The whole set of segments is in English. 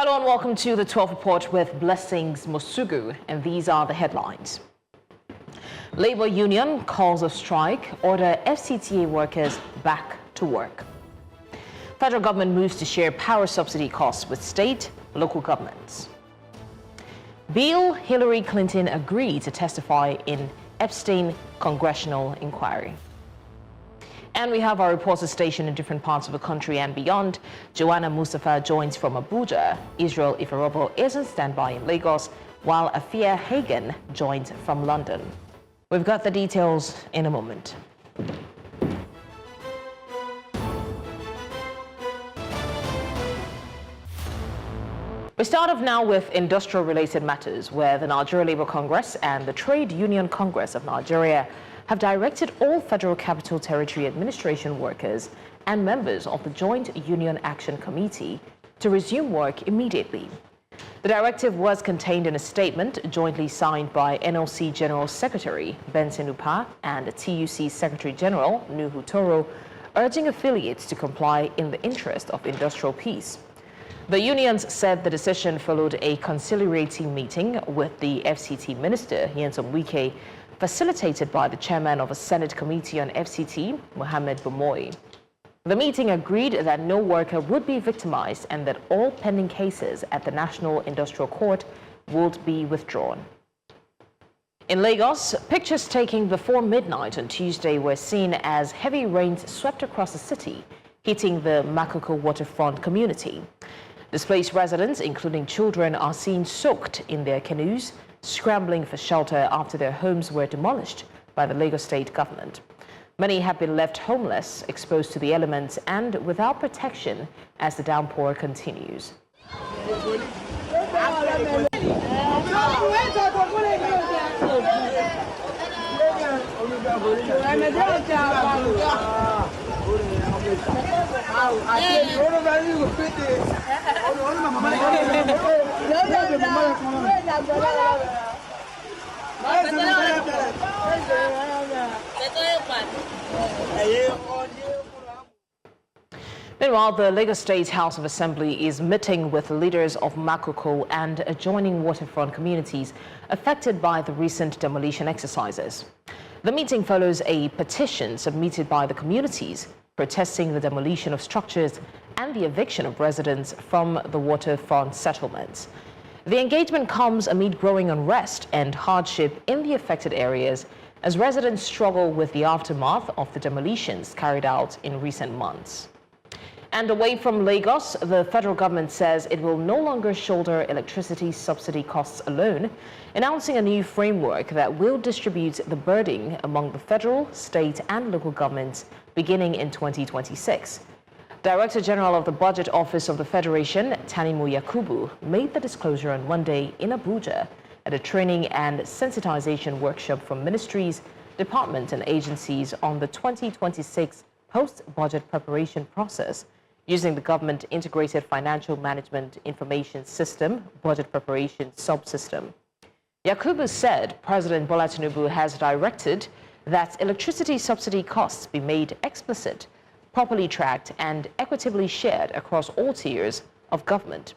Hello and welcome to the 12 Report with Blessings Mosugu, and these are the headlines. Labour Union calls of strike, order FCTA workers back to work. Federal government moves to share power subsidy costs with state, local governments. Bill Hillary Clinton agreed to testify in Epstein congressional inquiry. And we have our reporters stationed in different parts of the country and beyond. Joana Mustapha joins from Abuja. Israel Iferobo is on standby in Lagos, while Afua Hagan joins from London. We've got the details in a moment. We start off now with industrial-related matters, where the Nigeria Labour Congress and the Trade Union Congress of Nigeria have directed all Federal Capital Territory Administration workers and members of the Joint Union Action Committee to resume work immediately. The directive was contained in a statement jointly signed by NLC General Secretary Benson Upa and TUC Secretary General Nuhu Toro, urging affiliates to comply in the interest of industrial peace. The unions said the decision followed a conciliatory meeting with the FCT Minister, Wike, facilitated by the chairman of a Senate Committee on FCT, Mohammed Bumoy. The meeting agreed that no worker would be victimized and that all pending cases at the National Industrial Court would be withdrawn. In Lagos, pictures taken before midnight on Tuesday were seen as heavy rains swept across the city, hitting the Makoko waterfront community. Displaced residents, including children, are seen soaked in their canoes, scrambling for shelter after their homes were demolished by the Lagos state government. Many have been left homeless, exposed to the elements and without protection as the downpour continues. Meanwhile, the Lagos State House of Assembly is meeting with leaders of Makoko and adjoining waterfront communities affected by the recent demolition exercises. The meeting follows a petition submitted by the communities protesting the demolition of structures and the eviction of residents from the waterfront settlements. The engagement comes amid growing unrest and hardship in the affected areas as residents struggle with the aftermath of the demolitions carried out in recent months. And away from Lagos, the federal government says it will no longer shoulder electricity subsidy costs alone, announcing a new framework that will distribute the burden among the federal, state and local governments beginning in 2026. Director General of the Budget Office of the Federation, Tanimu Yakubu, made the disclosure on Monday in Abuja at a training and sensitization workshop for ministries, departments and agencies on the 2026 post-budget preparation process using the Government Integrated Financial Management Information System, Budget Preparation Subsystem. Yakubu said President Bola Tinubu has directed that electricity subsidy costs be made explicit, properly tracked and equitably shared across all tiers of government.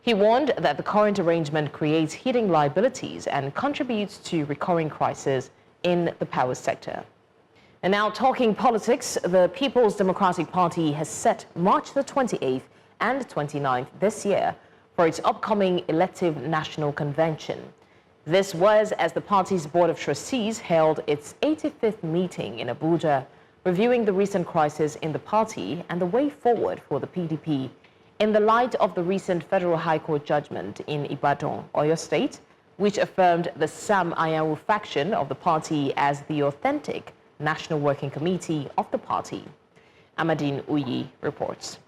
He warned that the current arrangement creates hidden liabilities and contributes to recurring crises in the power sector. And now talking politics, the People's Democratic Party has set March the 28th and 29th this year for its upcoming elective national convention. This was as the party's Board of Trustees held its 85th meeting in Abuja, reviewing the recent crisis in the party and the way forward for the PDP in the light of the recent Federal High Court judgment in Ibadan, Oyo State, which affirmed the Sam Ayawu faction of the party as the authentic National Working Committee of the party. Amadine Uyi reports.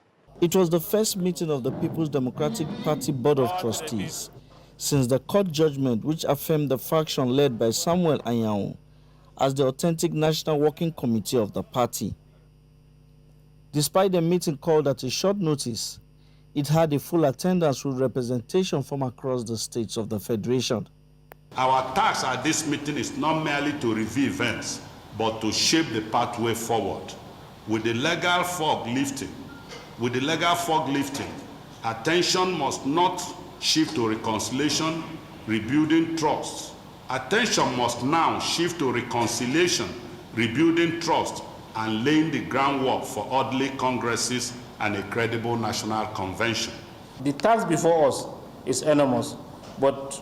It was the first meeting of the People's Democratic Party Board of Trustees since the court judgment which affirmed the faction led by Samuel Ayawu as the authentic National Working Committee of the party. Despite the meeting called at a short notice, it had a full attendance with representation from across the states of the Federation. Our task at this meeting is not merely to review events, but to shape the pathway forward. With the legal fog lifting, Attention must not shift to reconciliation, rebuilding trust. Attention must now shift to reconciliation, rebuilding trust, and laying the groundwork for orderly congresses and a credible national convention. The task before us is enormous, but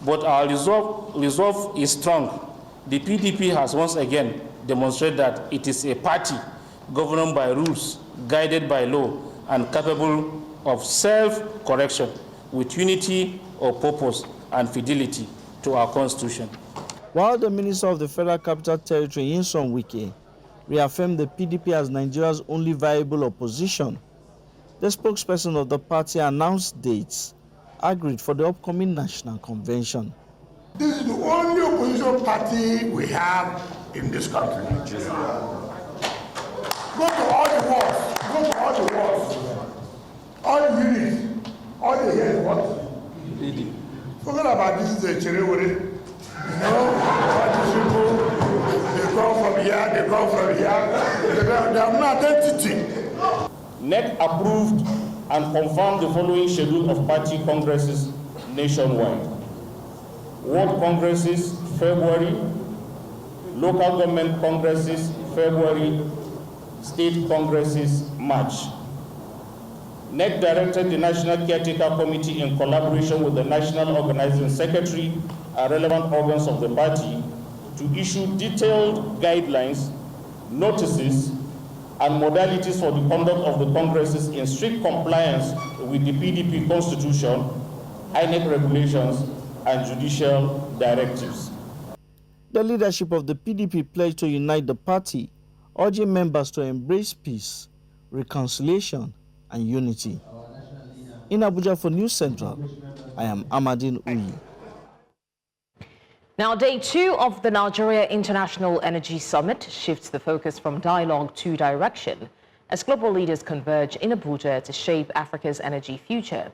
our resolve is strong. The PDP has once again demonstrated that it is a party governed by rules, guided by law, and capable of self-correction with unity of purpose and fidelity to our Constitution. While the Minister of the Federal Capital Territory, Nyesom Wike, reaffirmed the PDP as Nigeria's only viable opposition, the spokesperson of the party announced dates agreed for the upcoming national convention. This is the only opposition party we have in this country. Go to all the wars, go to all the wars, all the units, all the heads, what? Forget about this, the Cherewere. You know, all these people, they come from here, they come from here, they have no identity. NEC approved and confirmed the following schedule of party congresses nationwide. World Congresses, February. Local government congresses, February. State congresses, March. NEC directed the National Caretaker Committee in collaboration with the National Organizing Secretary and relevant organs of the party to issue detailed guidelines, notices, and modalities for the conduct of the congresses in strict compliance with the PDP Constitution, INEC regulations, and judicial directives. The leadership of the PDP pledged to unite the party, urging members to embrace peace, reconciliation, and unity. In Abuja for News Central, I am Amadine Uyi. Now, day 2 of the Nigeria International Energy Summit shifts the focus from dialogue to direction as global leaders converge in Abuja to shape Africa's energy future.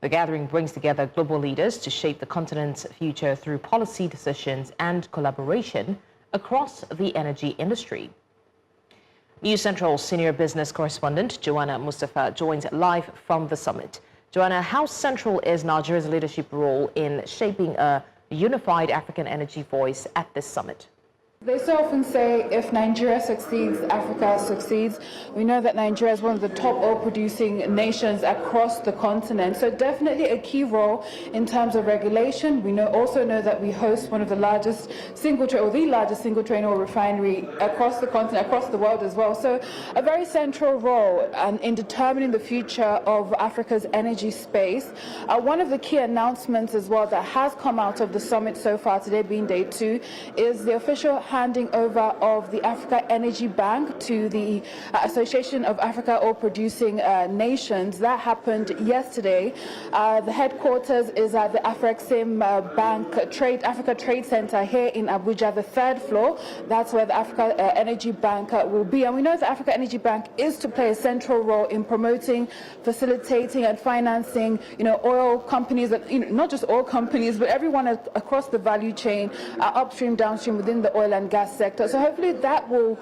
The gathering brings together global leaders to shape the continent's future through policy decisions and collaboration across the energy industry. News Central senior business correspondent Joana Mustapha joins live from the summit. Joana, how central is Nigeria's leadership role in shaping a unified African energy voice at this summit? They so often say if Nigeria succeeds, Africa succeeds. We know that Nigeria is one of the top oil-producing nations across the continent, so definitely a key role in terms of regulation. We also know that we host one of the largest the largest single-train oil refinery across the continent, across the world as well. So a very central role in determining the future of Africa's energy space. One of the key announcements as well that has come out of the summit so far, today being day 2, is the official handing over of the Africa Energy Bank to the Association of Africa Oil-Producing Nations. That happened yesterday. The headquarters is at the Afrexim Bank Africa Trade Center here in Abuja, the 3rd floor. That's where the Africa Energy Bank will be. And we know the Africa Energy Bank is to play a central role in promoting, facilitating, and financing, oil companies, not just oil companies, but everyone across the value chain, upstream, downstream, within the oil and gas sector. So hopefully that will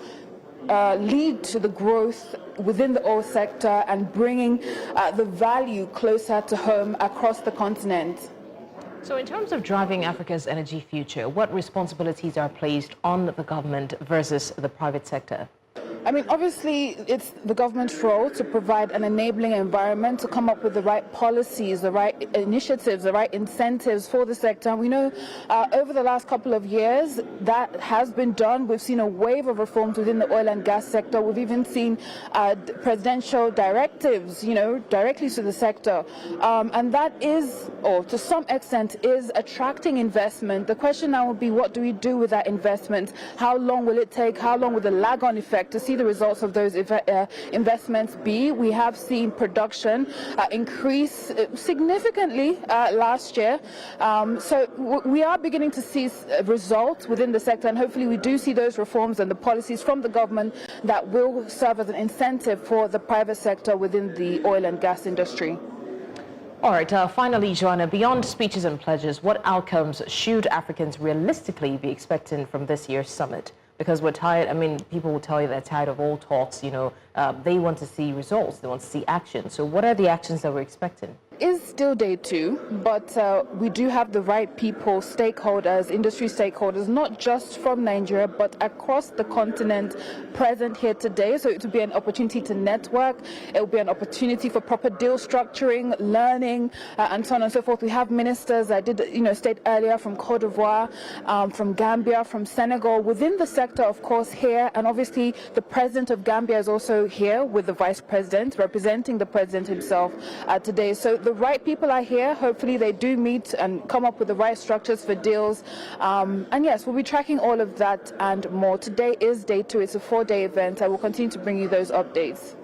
lead to the growth within the oil sector and bringing the value closer to home across the continent. So in terms of driving Africa's energy future, what responsibilities are placed on the government versus the private sector? I mean, obviously, it's the government's role to provide an enabling environment, to come up with the right policies, the right initiatives, the right incentives for the sector. And we know over the last couple of years that has been done. We've seen a wave of reforms within the oil and gas sector. We've even seen presidential directives, directly to the sector. And that is, or to some extent, is attracting investment. The question now would be, what do we do with that investment? How long will it take? How long will the lag-on effect to see the results of those investments be? We have seen production increase significantly last year. So we are beginning to see results within the sector, and hopefully we do see those reforms and the policies from the government that will serve as an incentive for the private sector within the oil and gas industry. All right, finally, Joana, beyond speeches and pledges, what outcomes should Africans realistically be expecting from this year's summit? Because we're tired. I mean, people will tell you they're tired of all talks. You know, they want to see results. They want to see action. So what are the actions that we're expecting? Is still day 2, but we do have the right people, stakeholders, industry stakeholders, not just from Nigeria, but across the continent present here today. So it will be an opportunity to network. It will be an opportunity for proper deal structuring, learning, and so on and so forth. We have ministers, I did, state earlier, from Cote d'Ivoire, from Gambia, from Senegal, within the sector, of course, here. And obviously, the president of Gambia is also here with the vice president, representing the president himself today. So the right people are here. Hopefully they do meet and come up with the right structures for deals. And yes, we'll be tracking all of that and more. Today is day 2. It's a 4-day event. I will continue to bring you those updates.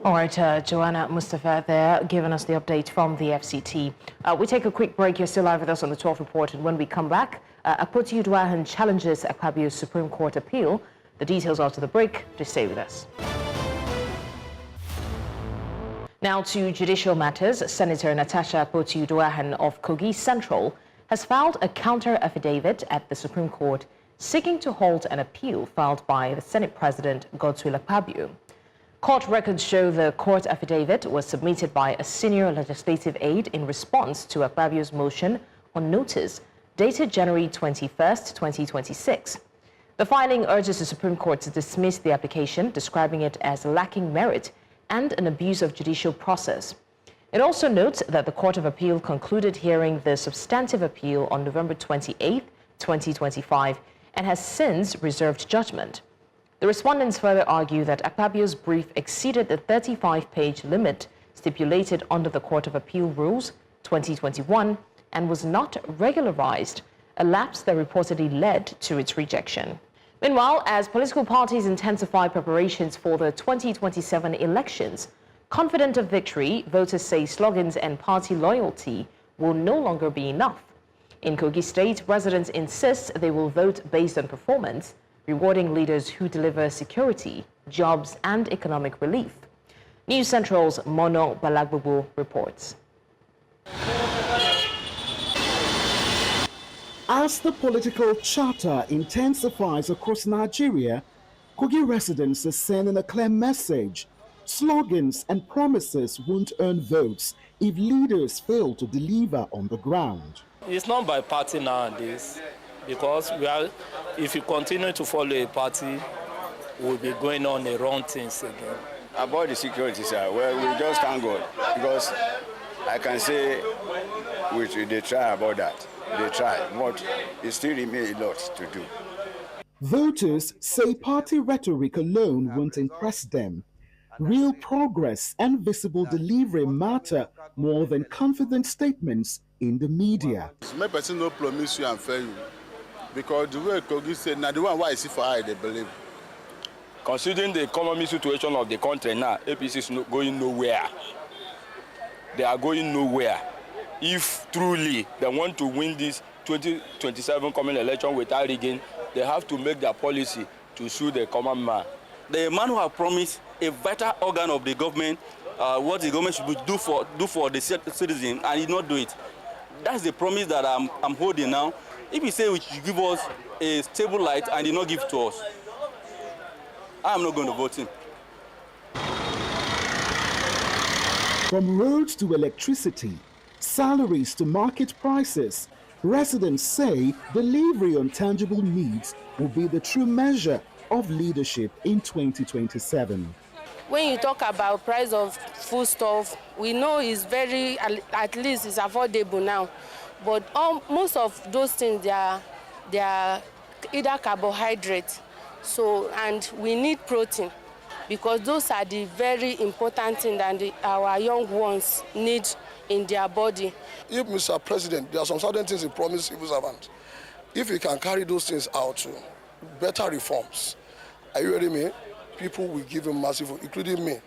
All right, Joana Mustapha there giving us the update from the FCT. We take a quick break. You're still live with us on the 12th report. And when we come back, Akpoti Uduaghan challenges Akpabio's Supreme Court appeal. The details after the break. Just stay with us. Now to judicial matters. Senator Natasha Akpoti Uduaghan of Kogi Central has filed a counter affidavit at the Supreme Court seeking to halt an appeal filed by the Senate President Godswill Akpabio. Court records show the court affidavit was submitted by a senior legislative aide in response to Akpabio's motion on notice dated January 21st, 2026. The filing urges the Supreme Court to dismiss the application, describing it as lacking merit and an abuse of judicial process. It also notes that the Court of Appeal concluded hearing the substantive appeal on November 28, 2025, and has since reserved judgment. The respondents further argue that Akpabio's brief exceeded the 35-page limit stipulated under the Court of Appeal Rules 2021 and was not regularized, a lapse that reportedly led to its rejection. Meanwhile, as political parties intensify preparations for the 2027 elections, confident of victory, voters say slogans and party loyalty will no longer be enough. In Kogi State, residents insist they will vote based on performance, rewarding leaders who deliver security, jobs, and economic relief. News Central's Mono Balagbobo reports. As the political chatter intensifies across Nigeria, Kogi residents are sending a clear message. Slogans and promises won't earn votes if leaders fail to deliver on the ground. It's not by party nowadays, because if you continue to follow a party, we'll be going on the wrong things again. About the security side, well, we just thank God, because I can say they try about that. They try, but it still remains a lot to do. Voters say party rhetoric alone won't impress them. Real progress and visible delivery matter more than confident statements in the media. My person no promise you and fail you, because the way Kogi said, now the one why I see for I they believe. Considering the economic situation of the country now, APC is not going nowhere. They are going nowhere. If truly they want to win this 2027 common election without rigging, they have to make their policy to suit the common man. The man who has promised a vital organ of the government, what the government should do for the citizen, and he did not do it. That's the promise that I'm holding now. If he say he should give us a stable light and he not give to us, I'm not going to vote him. From roads to electricity, salaries to market prices, residents say delivery on tangible needs will be the true measure of leadership in 2027. When you talk about price of foodstuff, we know it's very, at least it's affordable now. But most of those things, they are either carbohydrates. So, and we need protein, because those are the very important things that our young ones need in their body. If Mr. President, there are some certain things he promised civil servants. If he can carry those things out to better reforms, are you ready, me? People will give him massive, including me.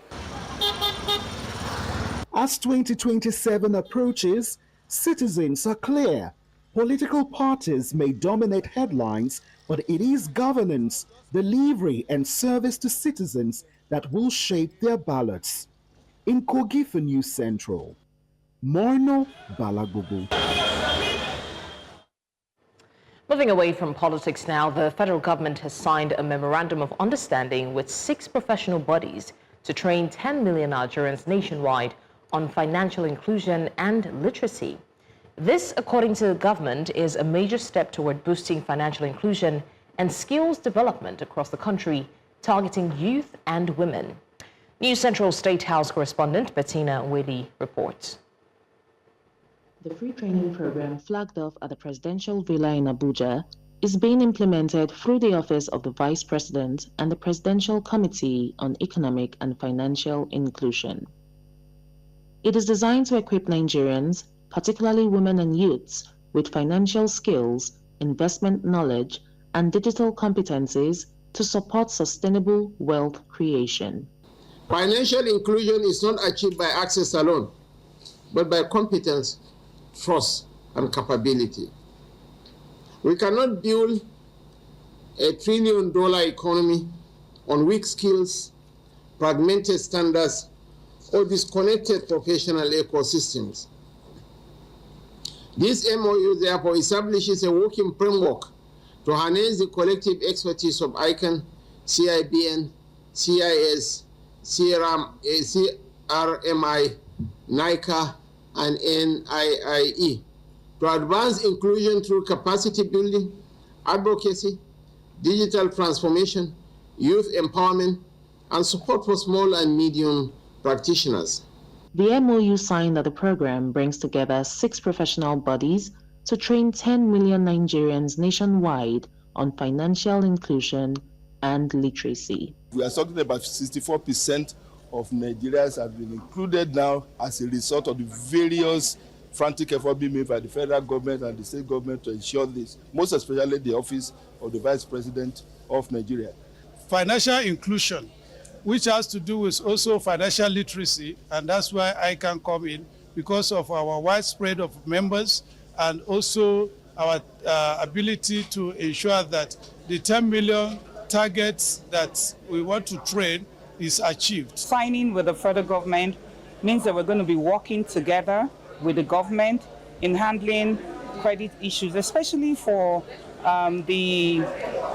As 2027 approaches, citizens are clear. Political parties may dominate headlines, but it is governance, delivery, and service to citizens that will shape their ballots. In Kogi for News Central, Morno Balagbobo. Moving away from politics now, the federal government has signed a memorandum of understanding with 6 professional bodies to train 10 million Nigerians nationwide on financial inclusion and literacy. This, according to the government, is a major step toward boosting financial inclusion and skills development across the country, targeting youth and women. News Central State House correspondent Bettina Nweli reports. The free training program flagged off at the presidential villa in Abuja is being implemented through the Office of the Vice President and the Presidential Committee on Economic and Financial Inclusion. It is designed to equip Nigerians, particularly women and youths, with financial skills, investment knowledge, and digital competencies to support sustainable wealth creation. Financial inclusion is not achieved by access alone, but by competence, trust, and capability. We cannot build $1 trillion economy on weak skills, fragmented standards, or disconnected professional ecosystems. This MOU therefore establishes a working framework to harness the collective expertise of ICANN, CIBN, CIS, CRMI, NICA, and NIIE to advance inclusion through capacity building, advocacy, digital transformation, youth empowerment, and support for small and medium practitioners. The MOU signed at the program brings together 6 professional bodies to train 10 million Nigerians nationwide on financial inclusion and literacy. We are talking about 64% of Nigerians have been included now as a result of the various frantic efforts being made by the federal government and the state government to ensure this, most especially the Office of the Vice President of Nigeria. Financial inclusion, which has to do with also financial literacy, and that's why I can come in because of our widespread of members and also our ability to ensure that the 10 million targets that we want to train is achieved. Signing with the federal government means that we're going to be working together with the government in handling credit issues, especially for the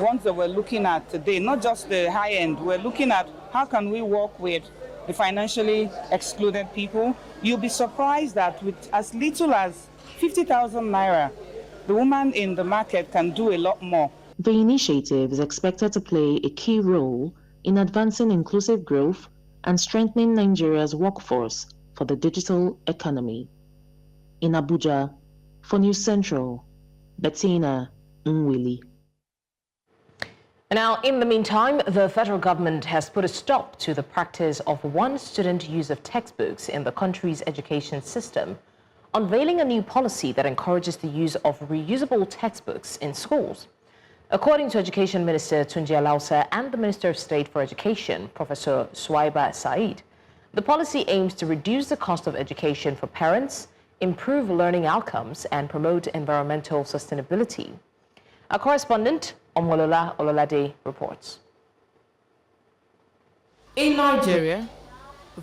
ones that we're looking at today, not just the high end. We're looking at how can we work with the financially excluded people. You'll be surprised that with as little as 50,000 naira, the woman in the market can do a lot more. The initiative is expected to play a key role in advancing inclusive growth and strengthening Nigeria's workforce for the digital economy. In Abuja, for News Central, Bettina Nweli. Now, in the meantime, the federal government has put a stop to the practice of one-student use of textbooks in the country's education system, unveiling a new policy that encourages the use of reusable textbooks in schools. According to Education Minister Tunji Alausa and the Minister of State for Education, Professor Suwaiba Said, the policy aims to reduce the cost of education for parents, improve learning outcomes, and promote environmental sustainability. Our correspondent, Omolola Ololade, reports. In Nigeria,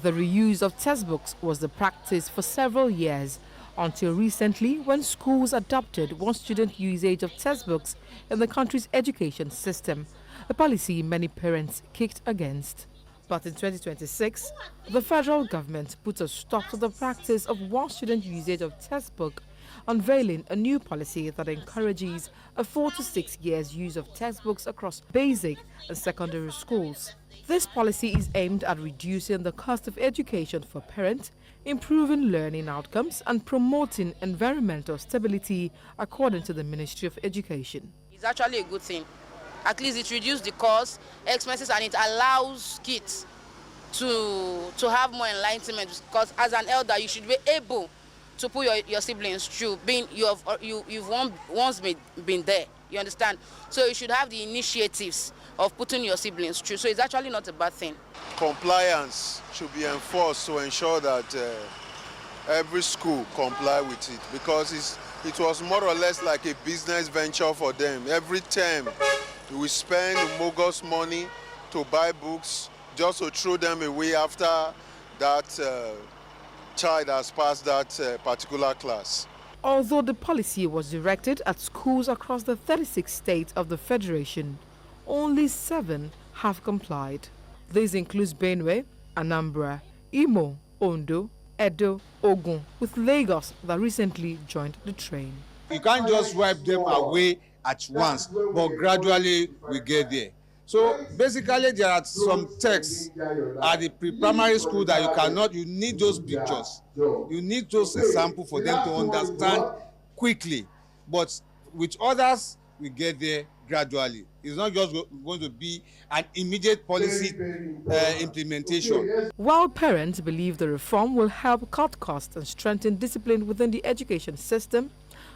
the reuse of textbooks was the practice for several years, until recently when schools adopted one-student usage of textbooks in the country's education system, a policy many parents kicked against. But in 2026, the federal government put a stop to the practice of one-student usage of textbook, unveiling a new policy that encourages a 4 to 6 years use of textbooks across basic and secondary schools. This policy is aimed at reducing the cost of education for parents, improving learning outcomes, and promoting environmental stability, according to the Ministry of Education. It's actually a good thing. At least it reduces the cost, expenses, and it allows kids to have more enlightenment, because as an elder, you should be able to put your siblings through, being you've once been there, you understand? So you should have the initiatives of putting your siblings through. So it's actually not a bad thing. Compliance should be enforced to ensure that every school comply with it, because it was more or less like a business venture for them. Every term we spend bogus money to buy books just to throw them away after that child has passed that particular class. Although the policy was directed at schools across the 36 states of the Federation, only 7 have complied. This includes Benue, Anambra, Imo, Ondo, Edo, Ogun, with Lagos that recently joined the train. You can't just wipe them away at once, but gradually we get there. So basically there are some texts at the pre-primary school that you need those pictures. You need those examples for them to understand quickly. But with others, we get there gradually. It's not just going to be an immediate policy implementation. While parents believe the reform will help cut costs and strengthen discipline within the education system,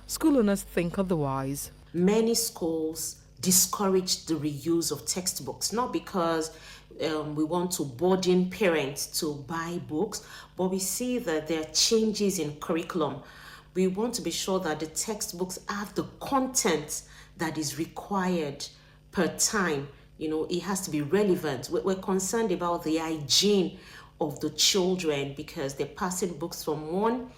school owners think otherwise. Many schools discourage the reuse of textbooks, not because we want to burden parents to buy books, but we see that there are changes in curriculum. We want to be sure that the textbooks have the content that is required per time. You know, it has to be relevant. We're concerned about the hygiene of the children because they're passing books from one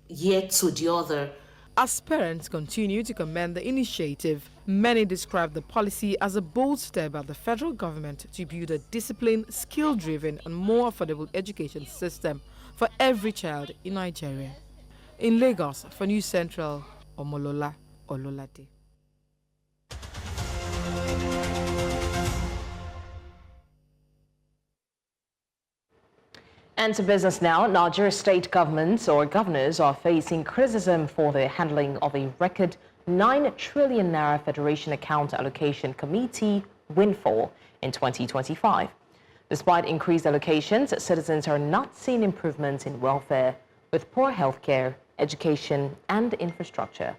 year to the other. As parents continue to commend the initiative, many describe the policy as a bold step by the federal government to build a disciplined, skill-driven and more affordable education system for every child in Nigeria. In Lagos, for News Central, Omolola Ololade. And to business now, Niger state governments or governors are facing criticism for the handling of a record 9 trillion naira Federation Account Allocation Committee windfall in 2025. Despite increased allocations, citizens are not seeing improvements in welfare with poor healthcare, education and infrastructure.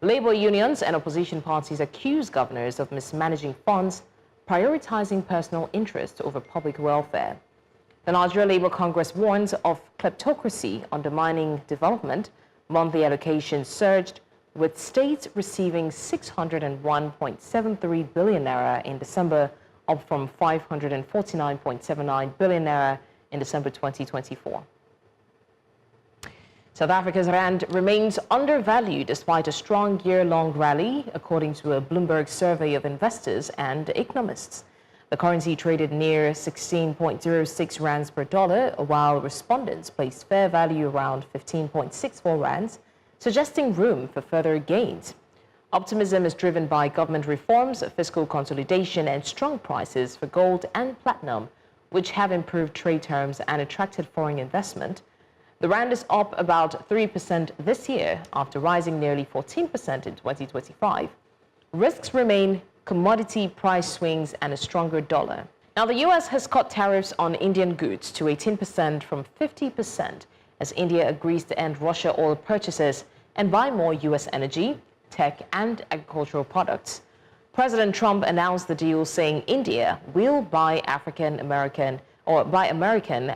Labor unions and opposition parties accuse governors of mismanaging funds, prioritizing personal interest over public welfare. The Nigeria Labour Congress warns of kleptocracy undermining development. Monthly allocations surged, with states receiving 601.73 billion naira in December, up from 549.79 billion naira in December 2024. South Africa's rand remains undervalued despite a strong year-long rally, according to a Bloomberg survey of investors and economists. The currency traded near 16.06 rands per dollar, while respondents placed fair value around 15.64 rands, suggesting room for further gains. Optimism is driven by government reforms, fiscal consolidation, and strong prices for gold and platinum, which have improved trade terms and attracted foreign investment. The rand is up about 3% this year, after rising nearly 14% in 2025. Risks remain commodity price swings and a stronger dollar. Now, the U.S. has cut tariffs on Indian goods to 18% from 50% as India agrees to end Russia oil purchases and buy more U.S. energy, tech, and agricultural products. President Trump announced the deal, saying India will buy American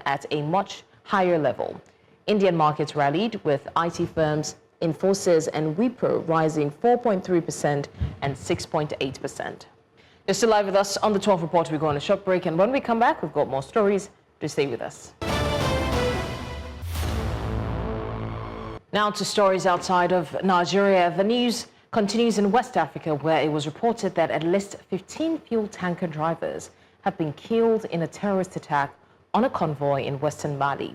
at a much higher level. Indian markets rallied, with IT firms Infosys and Wipro rising 4.3% and 6.8%. You're still live with us on the 12 Report. We go on a short break, and when we come back, we've got more stories. Do stay with us. Now to stories outside of Nigeria. The news continues in West Africa, where it was reported that at least 15 fuel tanker drivers have been killed in a terrorist attack on a convoy in western Mali.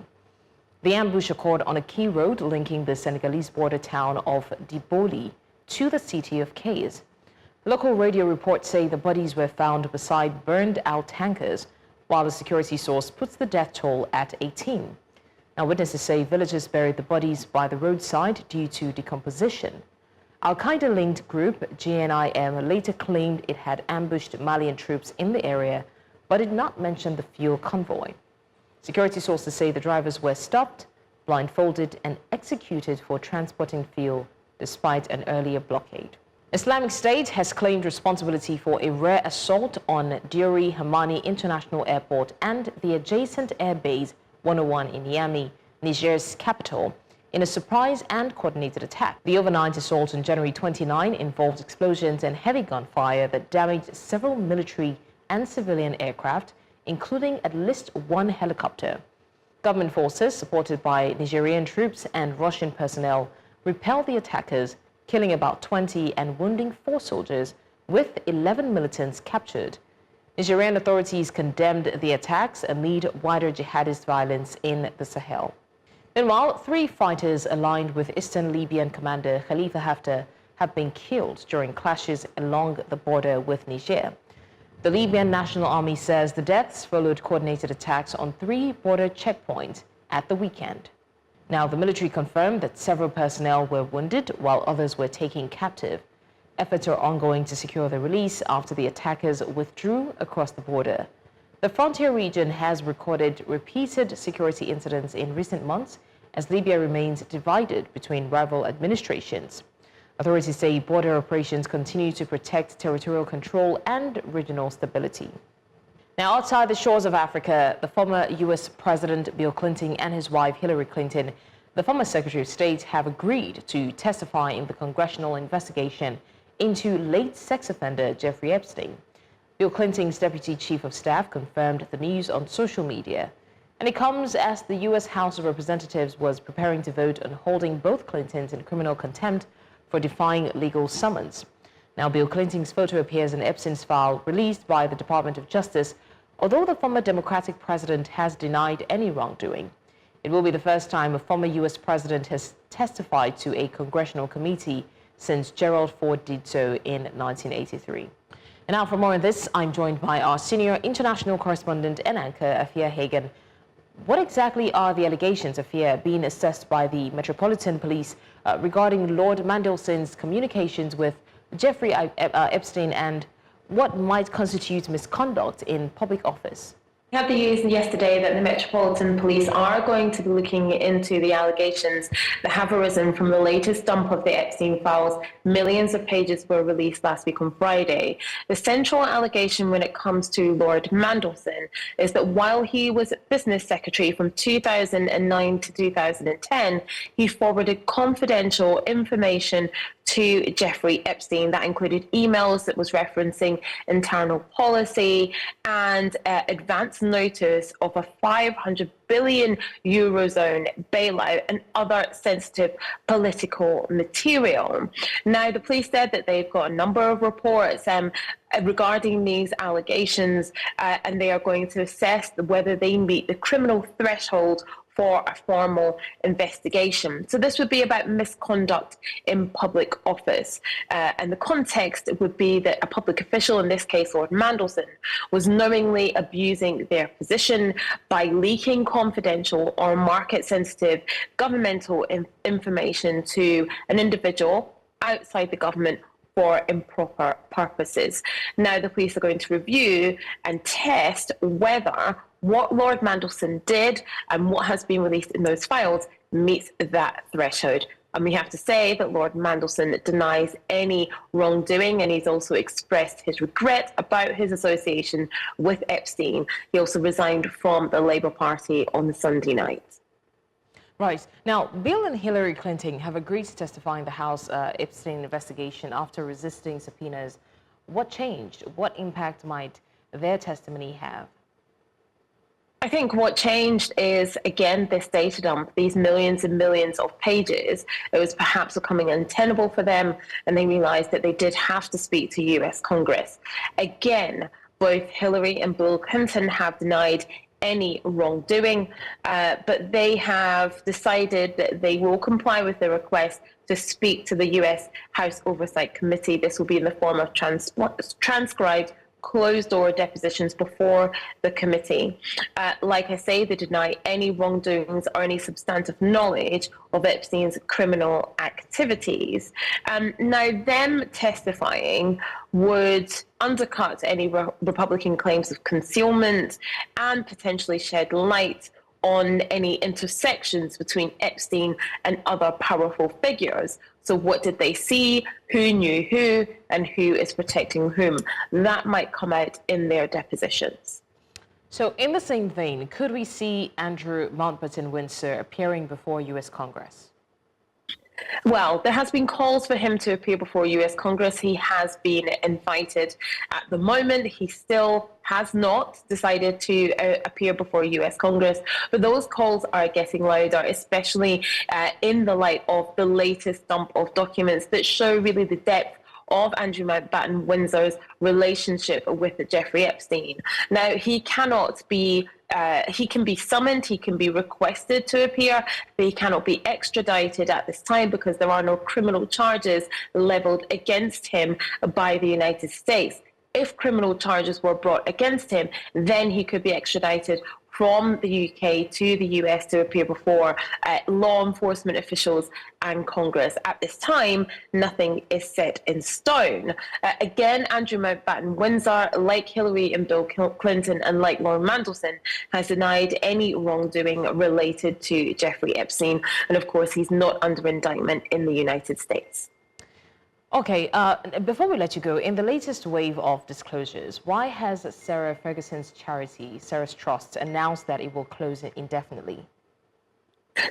The ambush occurred on a key road linking the Senegalese border town of Diboli to the city of Kayes. Local radio reports say the bodies were found beside burned-out tankers, while a security source puts the death toll at 18. Now, witnesses say villagers buried the bodies by the roadside due to decomposition. Al-Qaeda-linked group GNIM later claimed it had ambushed Malian troops in the area, but did not mention the fuel convoy. Security sources say the drivers were stopped, blindfolded, and executed for transporting fuel despite an earlier blockade. Islamic State has claimed responsibility for a rare assault on Diori Hamani International Airport and the adjacent airbase 101 in Niamey, Niger's capital, in a surprise and coordinated attack. The overnight assault on January 29 involved explosions and heavy gunfire that damaged several military and civilian aircraft, including at least one helicopter. Government forces, supported by Nigerian troops and Russian personnel, repelled the attackers, killing about 20 and wounding 4 soldiers, with 11 militants captured. Nigerian authorities condemned the attacks amid wider jihadist violence in the Sahel. Meanwhile, 3 fighters aligned with Eastern Libyan commander Khalifa Haftar have been killed during clashes along the border with Niger. The Libyan National Army says the deaths followed coordinated attacks on 3 border checkpoints at the weekend. Now, the military confirmed that several personnel were wounded while others were taken captive. Efforts are ongoing to secure the release after the attackers withdrew across the border. The frontier region has recorded repeated security incidents in recent months as Libya remains divided between rival administrations. Authorities say border operations continue to protect territorial control and regional stability. Now, outside the shores of Africa, the former U.S. President Bill Clinton and his wife Hillary Clinton, the former Secretary of State, have agreed to testify in the congressional investigation into late sex offender Jeffrey Epstein. Bill Clinton's Deputy Chief of Staff confirmed the news on social media, and it comes as the U.S. House of Representatives was preparing to vote on holding both Clintons in criminal contempt for defying legal summons. Now, Bill Clinton's photo appears in Epstein's file released by the Department of Justice, although the former Democratic president has denied any wrongdoing. It will be the first time a former U.S. president has testified to a congressional committee since Gerald Ford did so in 1983. And now for more on this, I'm joined by our senior international correspondent and anchor, Afua Hagan. What exactly are the allegations, Afua, being assessed by the Metropolitan Police regarding Lord Mandelson's communications with Jeffrey Epstein, and what might constitute misconduct in public office? We had the news yesterday that the Metropolitan Police are going to be looking into the allegations that have arisen from the latest dump of the Epstein files. Millions of pages were released last week on Friday. The central allegation when it comes to Lord Mandelson is that while he was business secretary from 2009 to 2010, he forwarded confidential information to Jeffrey Epstein. That included emails that was referencing internal policy and advance notice of a 500 billion Eurozone bailout and other sensitive political material. Now, the police said that they've got a number of reports regarding these allegations, and they are going to assess whether they meet the criminal threshold for a formal investigation. So this would be about misconduct in public office. And the context would be that a public official, in this case Lord Mandelson, was knowingly abusing their position by leaking confidential or market-sensitive governmental information to an individual outside the government for improper purposes. Now, the police are going to review and test whether what Lord Mandelson did and what has been released in those files meets that threshold. And we have to say that Lord Mandelson denies any wrongdoing, and he's also expressed his regret about his association with Epstein. He also resigned from the Labour Party on the Sunday night. Right. Now, Bill and Hillary Clinton have agreed to testify in the House Epstein investigation after resisting subpoenas. What changed? What impact might their testimony have? I think what changed is, again, this data dump, these millions and millions of pages. It was perhaps becoming untenable for them, and they realized that they did have to speak to US Congress. Again, both Hillary and Bill Clinton have denied any wrongdoing, but they have decided that they will comply with the request to speak to the US House Oversight Committee. This will be in the form of transcribed closed-door depositions before the committee. Like I say, they deny any wrongdoings or any substantive knowledge of Epstein's criminal activities. Now, them testifying would undercut any Republican claims of concealment and potentially shed light on any intersections between Epstein and other powerful figures. So what did they see? Who knew who? And who is protecting whom? That might come out in their depositions. So in the same vein, could we see Andrew Mountbatten Windsor appearing before U.S. Congress? Well, there has been calls for him to appear before U.S. Congress. He has been invited. At the moment, he still has not decided to appear before U.S. Congress, but those calls are getting louder, especially in the light of the latest dump of documents that show really the depth of Andrew Mountbatten Windsor's relationship with Jeffrey Epstein. Now, he cannot be he can be summoned, he can be requested to appear, but he cannot be extradited at this time because there are no criminal charges leveled against him by the United States. If criminal charges were brought against him, then he could be extradited from the UK to the US to appear before law enforcement officials and Congress. At this time, nothing is set in stone. Again, Andrew Mountbatten Windsor, like Hillary and Bill Clinton and like Lord Mandelson, has denied any wrongdoing related to Jeffrey Epstein. And of course, he's not under indictment in the United States. Okay, before we let you go, in the latest wave of disclosures, why has Sarah Ferguson's charity, Sarah's Trust, announced that it will close indefinitely?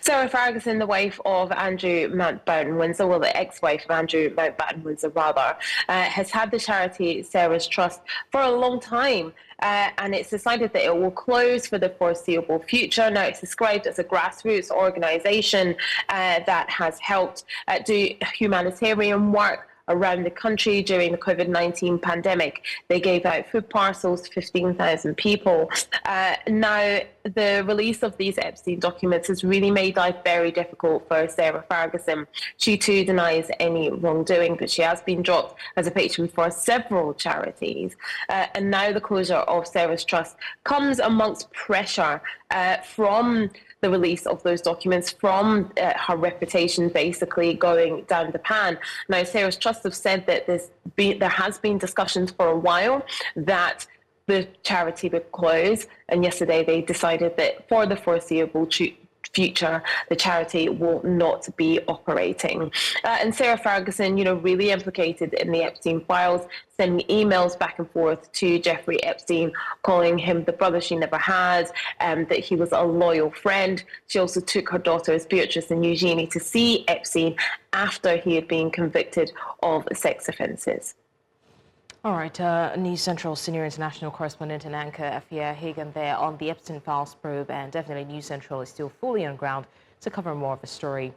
Sarah Ferguson, the wife of Andrew Mountbatten Windsor, well, the ex-wife of Andrew Mountbatten Windsor, rather, has had the charity Sarah's Trust for a long time. And it's decided that it will close for the foreseeable future. Now, it's described as a grassroots organisation that has helped do humanitarian work around the country during the COVID-19 pandemic. They gave out food parcels to 15,000 people. Now, the release of these Epstein documents has really made life very difficult for Sarah Ferguson. She too denies any wrongdoing, but she has been dropped as a patron for several charities. And now the closure of Sarah's Trust comes amongst pressure from the release of those documents, from her reputation basically going down the pan. Now, Sarah's Trust have said that there has been discussions for a while that the charity would close, and yesterday they decided that for the foreseeable future, the charity will not be operating. And Sarah Ferguson, really implicated in the Epstein files, sending emails back and forth to Jeffrey Epstein, calling him the brother she never had, that he was a loyal friend. She also took her daughters, Beatrice and Eugenie, to see Epstein after he had been convicted of sex offences. All right, News Central senior international correspondent and anchor Afua Hagan there on the Epstein Files probe, and definitely News Central is still fully on ground to cover more of the story.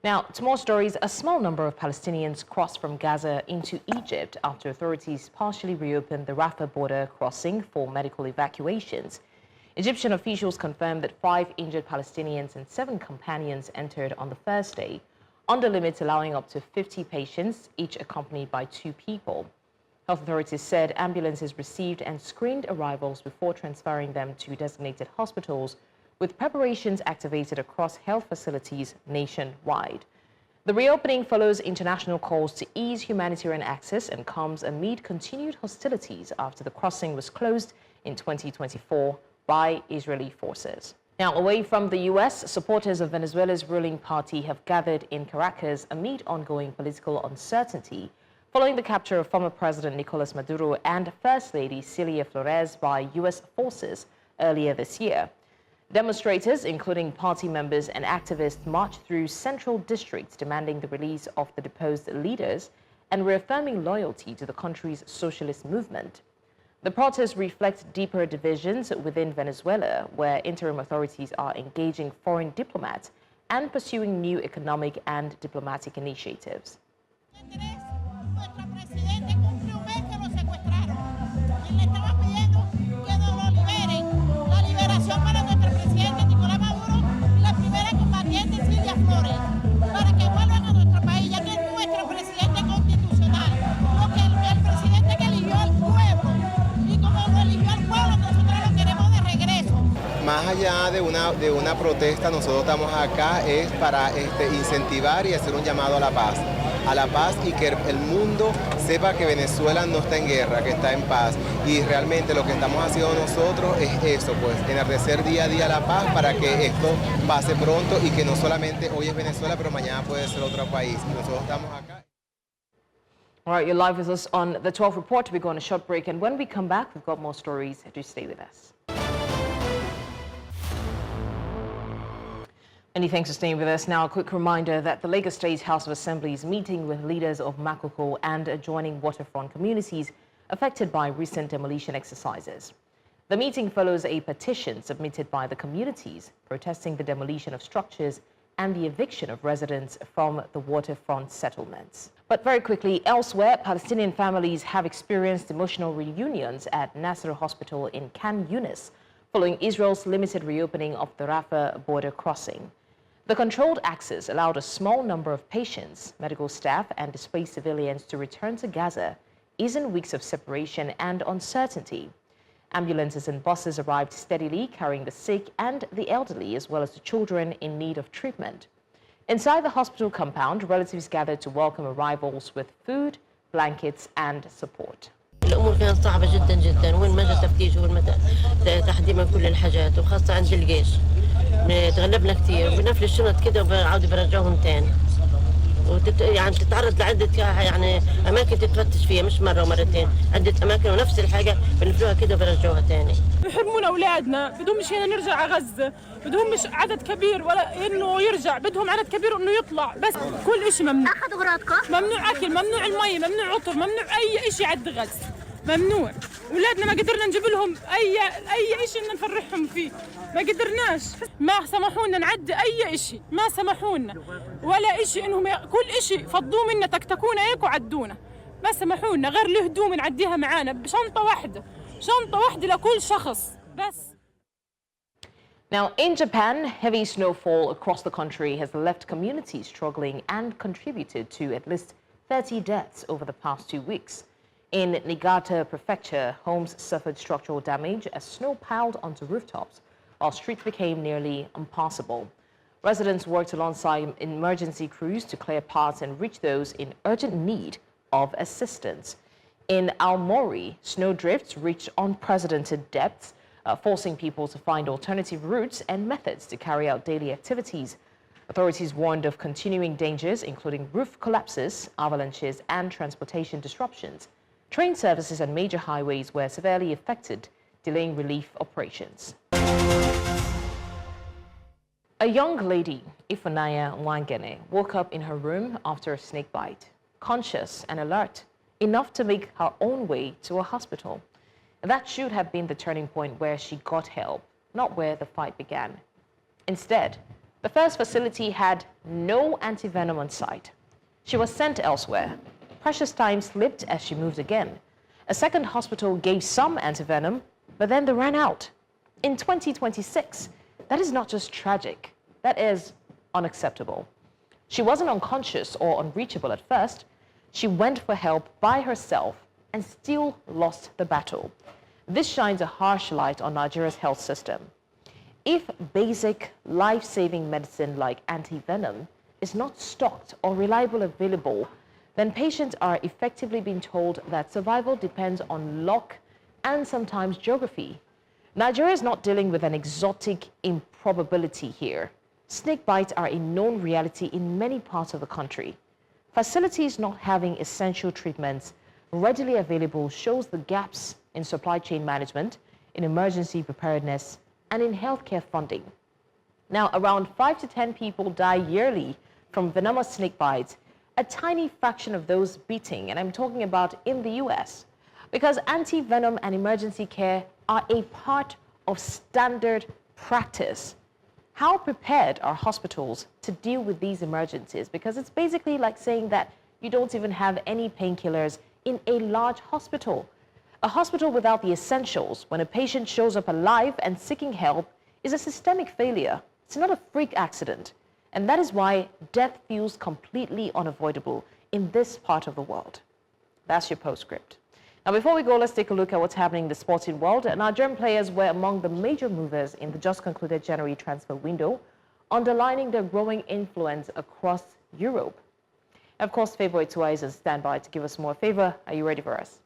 Now, to more stories, a small number of Palestinians crossed from Gaza into Egypt after authorities partially reopened the Rafah border crossing for medical evacuations. Egyptian officials confirmed that 5 injured Palestinians and 7 companions entered on the first day, under limits allowing up to 50 patients, each accompanied by 2 people. Health authorities said ambulances received and screened arrivals before transferring them to designated hospitals, with preparations activated across health facilities nationwide. The reopening follows international calls to ease humanitarian access and comes amid continued hostilities after the crossing was closed in 2024 by Israeli forces. Now, away from the U.S., supporters of Venezuela's ruling party have gathered in Caracas amid ongoing political uncertainty following the capture of former President Nicolas Maduro and First Lady Celia Flores by U.S. forces earlier this year. Demonstrators, including party members and activists, marched through central districts demanding the release of the deposed leaders and reaffirming loyalty to the country's socialist movement. The protests reflect deeper divisions within Venezuela, where interim authorities are engaging foreign diplomats and pursuing new economic and diplomatic initiatives. Nuestro presidente cumple un mes que lo secuestraron. Y le estaba pidiendo que lo liberen. La liberación para nuestro presidente Nicolás Maduro y la primera combatiente Celia Flores, para que vuelvan a nuestro país, ya que es nuestro presidente constitucional, lo que el presidente que eligió al pueblo. Y como lo eligió al pueblo, nosotros lo queremos de regreso. Más allá de una protesta, nosotros estamos acá es para incentivar y hacer un llamado a la paz y que el mundo sepa que Venezuela no está en guerra, que está en paz. Y realmente lo que estamos haciendo nosotros es eso, pues enardecer día a día la paz para que esto pase pronto y que no solamente hoy es Venezuela, pero mañana puede ser otro país. Nosotros estamos acá. All right, you're live with us on the 12 Report. We go on a short break, and when we come back, we've got more stories. Do stay with us. Many thanks for staying with us. Now, a quick reminder that the Lagos State House of Assembly is meeting with leaders of Makoko and adjoining waterfront communities affected by recent demolition exercises. The meeting follows a petition submitted by the communities protesting the demolition of structures and the eviction of residents from the waterfront settlements. But very quickly, elsewhere, Palestinian families have experienced emotional reunions at Nasser Hospital in Khan Yunis following Israel's limited reopening of the Rafah border crossing. The controlled access allowed a small number of patients, medical staff, and displaced civilians to return to Gaza, easing weeks of separation and uncertainty. Ambulances and buses arrived steadily, carrying the sick and the elderly, as well as the children in need of treatment. Inside the hospital compound, relatives gathered to welcome arrivals with food, blankets, and support. الأمور كانت صعبة جدا جدا وين ما جاء تفتيش وين ما تحديما كل الحاجات وخاصة عند الجيش تغلبنا كثير بنفل الشنط كده وبعودوا برجعوهم تاني يعني تتعرض لعدة يعني أماكن تتفتش فيها مش مرة ومرتين عدة أماكن ونفس الحاجة بنفلوها كده وبرجعوها تاني. بيحرمون أولادنا بدهم مش هنا نرجع على غزة بدهم مش عدد كبير ولا إنه يرجع بدهم عدد كبير إنه يطلع بس كل إشي ممنوع. أخذوا أغراضكم؟ ممنوع أكل ممنوع المي ممنوع عطر ممنوع أي إشي عد غزة ممنوع. أولادنا ما قدرنا نجيب لهم أي إشي إن نفرحهم فيه ما قدرناش ما سمحونا نعدي أي إشي ما سمحونا ولا إشي إنهم كل إشي فضوا منا تكتكونا هيك وعدونا ما سمحونا غير الهدوم نعديها معانا بشنطة واحدة لكل شخص بس. Now, in Japan, heavy snowfall across the country has left communities struggling and contributed to at least 30 deaths over the past 2 weeks. In Niigata Prefecture, homes suffered structural damage as snow piled onto rooftops, while streets became nearly impassable. Residents worked alongside emergency crews to clear paths and reach those in urgent need of assistance. In Aomori, snowdrifts reached unprecedented depths, forcing people to find alternative routes and methods to carry out daily activities. Authorities warned of continuing dangers, including roof collapses, avalanches, and transportation disruptions. Train services on major highways were severely affected, delaying relief operations. A young lady, Ifunanya Wangene, woke up in her room after a snake bite, conscious and alert, enough to make her own way to a hospital. That should have been the turning point where she got help, not where the fight began. Instead, the first facility had no antivenom on site. She was sent elsewhere. Precious time slipped as she moved again. A second hospital gave some antivenom, but then they ran out. In 2026, that is not just tragic, that is unacceptable. She wasn't unconscious or unreachable at first. She went for help by herself and still lost the battle. This shines a harsh light on Nigeria's health system. If basic life-saving medicine like antivenom is not stocked or reliably available, then patients are effectively being told that survival depends on luck and sometimes geography. Nigeria is not dealing with an exotic improbability here. Snake bites are a known reality in many parts of the country. Facilities not having essential treatments readily available shows the gaps in supply chain management, in emergency preparedness, and in healthcare funding. Now, around 5 to 10 people die yearly from venomous snake bites, a tiny fraction of those beating, and I'm talking about in the US, because anti-venom and emergency care are a part of standard practice. How prepared are hospitals to deal with these emergencies? Because it's basically like saying that you don't even have any painkillers in a large hospital. A hospital without the essentials, when a patient shows up alive and seeking help, is a systemic failure. It's not a freak accident. And that is why death feels completely unavoidable in this part of the world. That's your postscript. Now, before we go, let's take a look at what's happening in the sporting world. Nigerian players were among the major movers in the just concluded January transfer window, underlining their growing influence across Europe. Of course, Favour Itua is on standby to give us more. Favour, are you ready for us?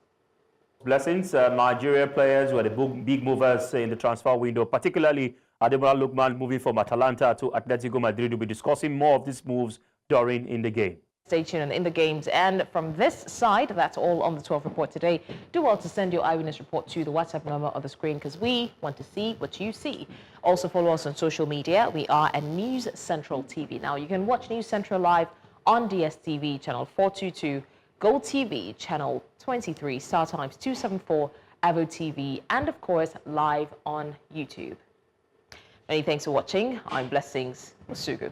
Blessings. Nigeria players were the big movers in the transfer window, particularly Ademola Lookman moving from Atalanta to Atletico Madrid. We'll be discussing more of these moves in the game. Stay tuned in the games. And from this side, that's all on the 12 report today. Do well to send your eyewitness report to the WhatsApp number on the screen because we want to see what you see. Also follow us on social media. We are at News Central TV. Now you can watch News Central live on DSTV channel 422, Go TV channel 23, Star Times 274, Avo TV, and of course live on YouTube. Many thanks for watching. I'm Blessings Sugu.